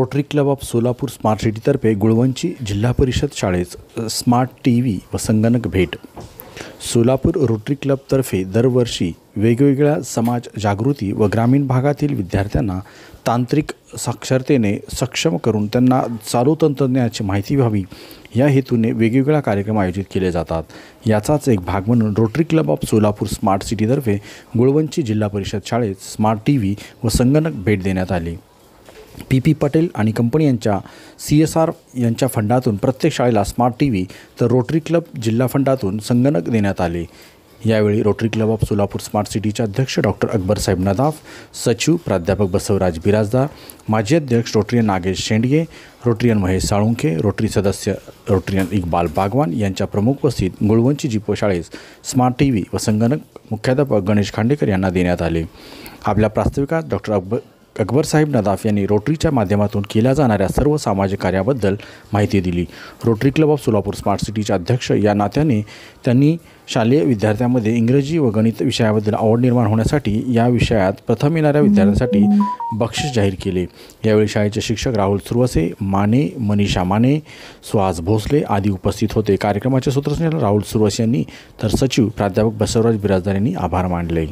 Rotary club of Solapur smart सिटीतर्फे गुळवंची जिल्हा परिषद शाळेत स्मार्ट टीव्ही व संगणक भेट। सोलापूर रोटरी क्लबतर्फे दरवर्षी वेगवेगळ्या समाज जागृती व ग्रामीण भागातील विद्यार्थ्यांना तांत्रिक साक्षरतेने सक्षम करून त्यांना चालू तंत्रज्ञानाची माहिती व्हावी या हेतूने वेगवेगळ्या कार्यक्रम आयोजित केले जातात। याचाच एक भाग म्हणून Rotary club of Solapur smart सिटीतर्फे गुळवंची जिल्हा परिषद शाळेत स्मार्ट टीव्ही व संगणक भेट देण्यात आली। पी पटेल आणि कंपनी यांच्या CSR यांच्या फंडातून प्रत्येक शाळेला स्मार्ट टीव्ही तर रोटरी क्लब जिल्हा फंडातून संगणक देण्यात आले। यावेळी Rotary club of Solapur smart सिटीचे अध्यक्ष डॉक्टर अकबर साहेब नदाफ, सचिव प्राध्यापक बसवराज बिराजदार, माजी अध्यक्ष Rotarian Nagesh Shendge, Rotarian Mahesh Salunkhe, rotary सदस्य रोटरीयन इकबाल बागवान यांच्या प्रमुख उपस्थित गुळवंची जिपो शाळेत स्मार्ट टीव्ही व संगणक मुख्याध्यापक गणेश खांडेकर यांना देण्यात आले। आपल्या प्रास्ताविकात डॉक्टर अकबर साहेब नदाफ यांनी रोटरीच्या माध्यमातून केल्या जाणाऱ्या सर्व सामाजिक कार्याबद्दल माहिती दिली। Rotary club of Solapur smart सिटीचे अध्यक्ष या नात्याने त्यांनी शालेय विद्यार्थ्यांमध्ये इंग्रजी व गणित विषयाबद्दल आवड निर्माण होण्यासाठी या विषयात प्रथम येणाऱ्या विद्यार्थ्यांसाठी बक्षीस जाहीर केले। यावेळी शाळेचे शिक्षक राहुल सुरवसे, माने, मनीषा माने, सुहास भोसले आदी उपस्थित होते। कार्यक्रमाचे सूत्रसंचालन राहुल सुरवसे यांनी तर सचिव प्राध्यापक बसवराज बिराजदार यांनी आभार मानले।